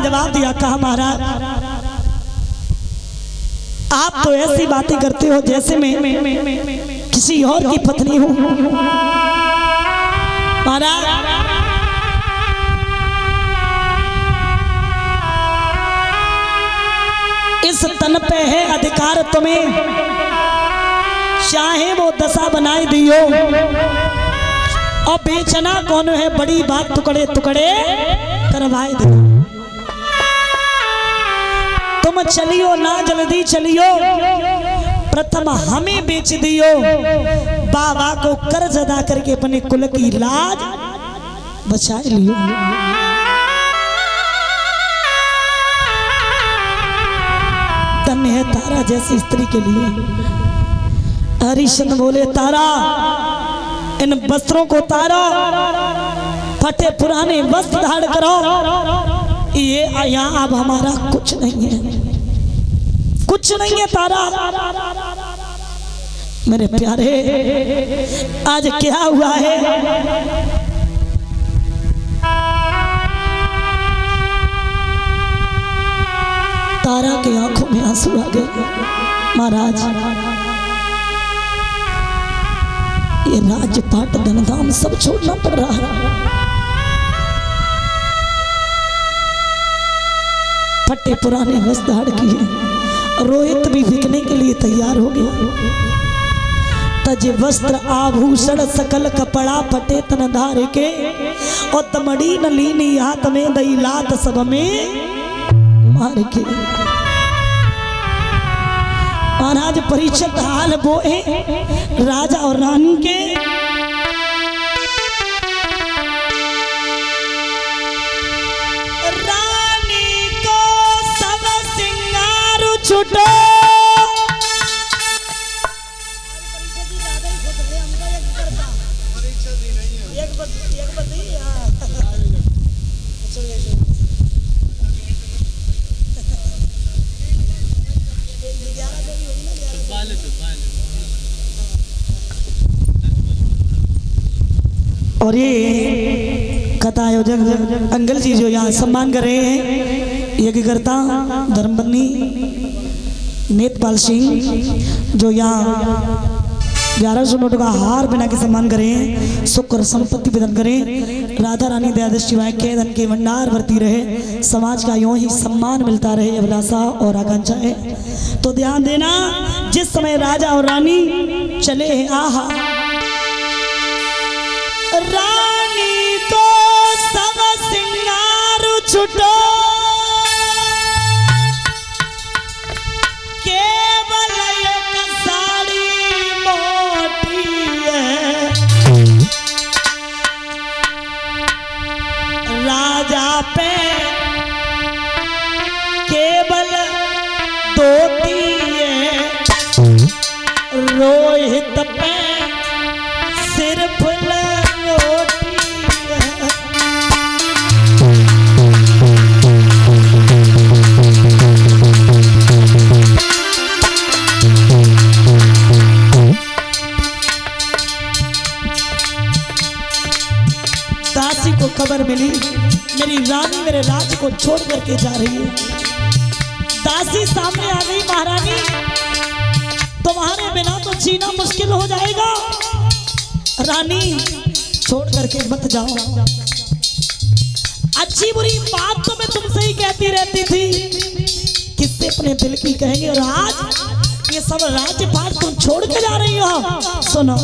जवाब दिया, कहा महाराज आप तो ऐसी बातें करते हो जैसे मैं किसी और की पत्नी हूं। महाराज इस तन पे है अधिकार तुम्हें, चाहे वो दशा बनाई दियो, और बेचना कौन है बड़ी बात, टुकड़े टुकड़े करवाए दो। तुम चलियो ना जल्दी चलियो, प्रथम हमें बेच दियो, बाबा को कर्ज अदा करके अपने कुल की लाज बचा लियो। धन्य है तारा जैसी स्त्री के लिए। हरिश्चंद्र बोले तारा इन वस्त्रों को तारो, फटे पुराने वस्त्र धारण करो, ये यहाँ अब हमारा कुछ नहीं है, कुछ नहीं है तारा। मेरे प्यारे आज क्या हुआ है, तारा की आंखों में आंसू आ गए। महाराज ये राजपाट धनधाम सब छोड़ना पड़ रहा है, फटे पुराने वस्त्र धारण किए, रोहित भी बिकने के लिए तैयार हो गया। तज वस्त्र आभूषण सकल कपड़ा फटे तन धार के, और तमड़ी न लीनी हाथ में दई लात सब में मार के। महाराज परीक्षित हाल बोए राजा और रानी के, रानी को सब सिंगार छुटो, और ये कथा आयोजक अंकल जी जो यहाँ सम्मान कर रहे हैं, यज्ञकर्ता धर्मपत्नी नेतपाल सिंह जो यहाँ 1100 नोट का हार बना के सम्मान करे हैं, सुख और संपत्ति प्रदान करें, राधा रानी दया दृष्टि के धन के भंडार भरती रहे, समाज का यूं ही सम्मान मिलता रहे, अभिलाषा और आकांक्षा है। तो ध्यान देना, जिस समय राजा और रानी चले हैं, आहा रानी को सब सिंगार छुटो, केवल एक साड़ी मोटी है, राजा पे केवल धोती है, रोहित पे सिर्फ दासी को खबर मिली मेरी रानी मेरे राज्य को छोड़ करके जा रही है। दासी सामने आ गई, महारानी तुम्हारे बिना तो जीना मुश्किल हो जाएगा, रानी छोड़ करके मत जाओ। अच्छी बुरी बात तो मैं तुमसे ही कहती रहती थी, किससे अपने दिल की कहेंगे, और आज ये सब राज्यपाट तुम छोड़ के जा रही हो। सुनो,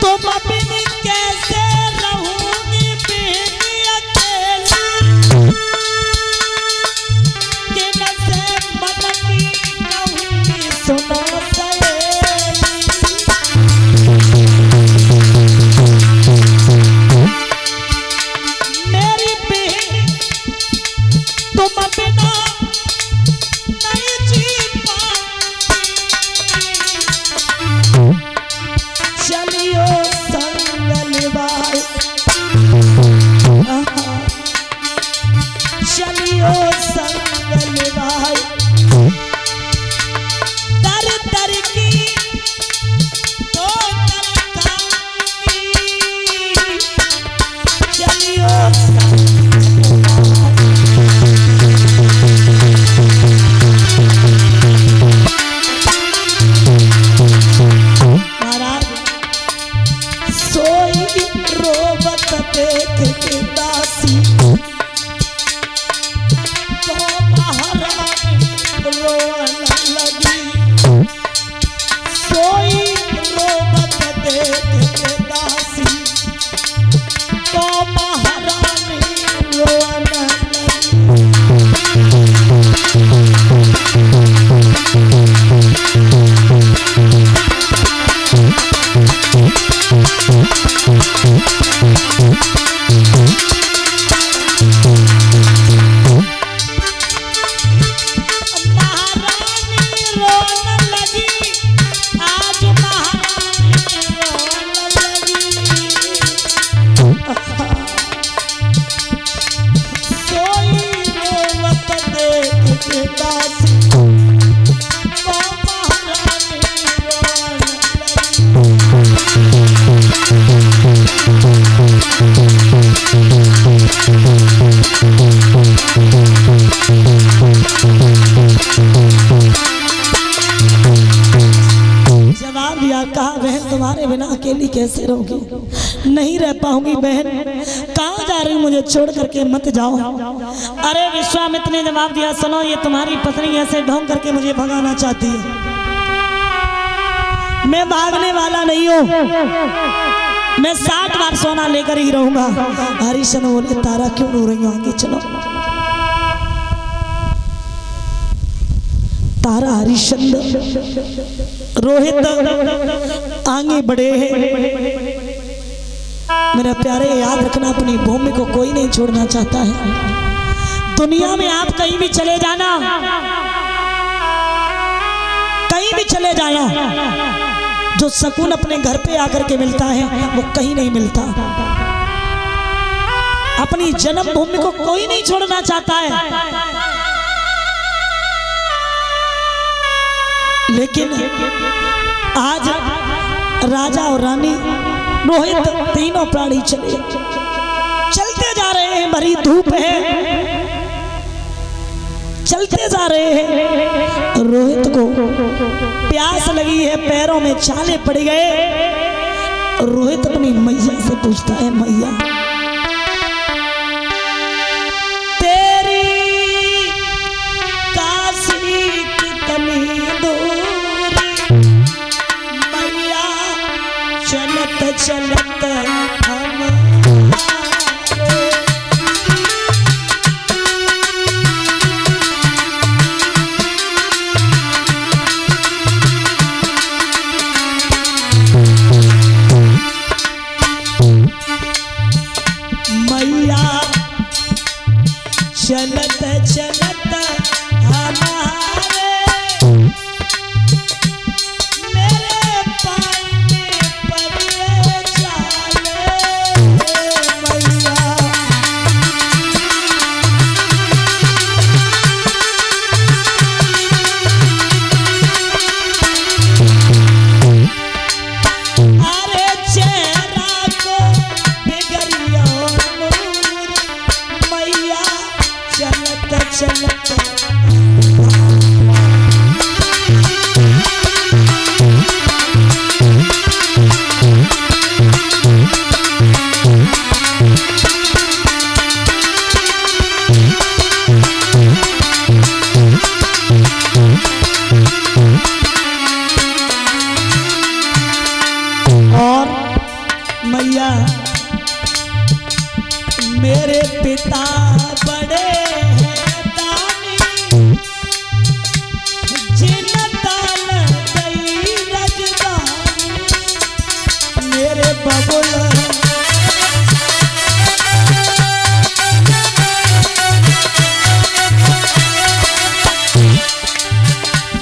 तुम बिन कैसे रहूंगी बेटी अकेली, कि न से मन की कहूंगी सुनो सहेली, मेरी बेटी तुम बिना नहीं जी पाऊंगी, चलियो संग के दासी तो महारानी रोवन लगी सोई रोवत देख के दासी तो महारानी रोवन लगी। जवाब दिया, कहा बहन तुम्हारे बिना अकेली कैसे रहोगी, नहीं रह पाऊंगी बहन, कहाँ जा रही मुझे छोड़ करके मत जाओ। अरे विश्वामित्र ने जवाब दिया, सुनो ये तुम्हारी पत्नी ऐसे ढोंग करके मुझे भगाना चाहती है, मैं भागने वाला नहीं हूँ, मैं 60 बार सोना लेकर ही रहूंगा। हरिश्चंद्र बोले तारा क्यों रो रही हो, आगे चलो। तारा हरिश्चंद्र रोहित आगे बढ़े हैं। मेरा प्यारे याद रखना, अपनी भूमि को कोई नहीं छोड़ना चाहता है। दुनिया में आप कहीं भी चले जाना, कहीं भी चले जाना, जो सुकून अपने घर पे आकर के मिलता है वो कहीं नहीं मिलता। अपनी जन्मभूमि को कोई नहीं छोड़ना चाहता है, लेकिन आज राजा और रानी रोहित तीनों प्राणी चलते जा रहे हैं, भरी धूप है, चलते जा रहे हैं। रोहित को प्यास लगी है, पैरों में छाले पड़ गए। रोहित अपनी मैया से पूछता है, मैया तेरी काशी कितनी दूर, मैया चलत चलत हम चलत चलत हमारे मेरे पानी पर चाले मैया। अरे चेहरा को बिगड़िया नूर, मैया चलत चलत और मैया मेरे पिता बड़े बबुल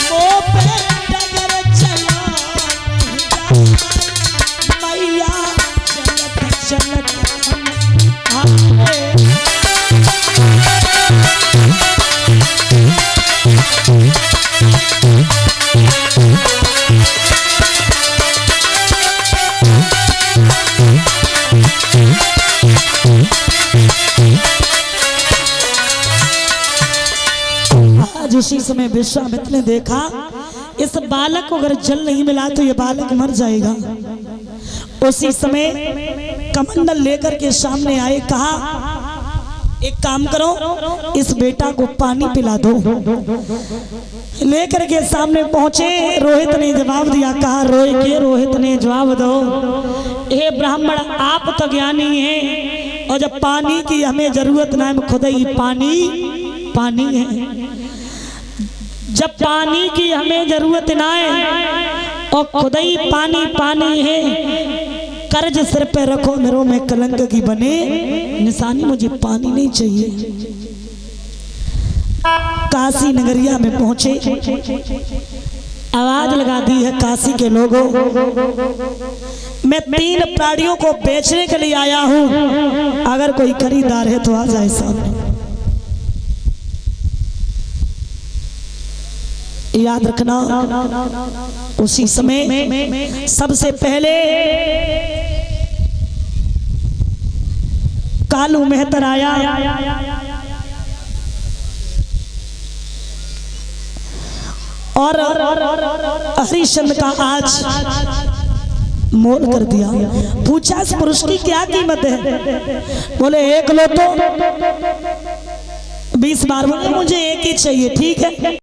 वो पे डगर चला मैया चलत चलत आज उसी समय विश्वामित्र ने देखा इस बालक को अगर जल नहीं मिला तो ये बालक मर जाएगा। उसी समय कमंडल लेकर के सामने आए, कहा एक काम करो, इस बेटा को पानी पिला दो। लेकर के सामने पहुंचे, रोहित ने जवाब दिया, कहा रोए के रोहित ने जवाब दो, हे ब्राह्मण आप तो ज्ञानी हैं, और जब पानी की हमें जरूरत ना है, खुद ही पानी है। जब पानी की हमें जरूरत ना है और खुद ही पानी है, कर्ज सिर पे रखो मेरे में कलंक की बने निशानी, मुझे पानी नहीं चाहिए। काशी नगरिया में पहुंचे, आवाज लगा दी है काशी के लोगों, मैं 3 प्राणियों को बेचने के लिए आया हूं, अगर कोई खरीदार है तो आ जाए सामने। याद रखना, उसी समय सबसे पहले कालू मेहतर आया, और हरिश्चंद्र का आज मोल कर दिया। पूछा इस पुरुष की क्या कीमत है? बोले 1 लोटो 20 बार। बोले मुझे एक ही चाहिए। ठीक है।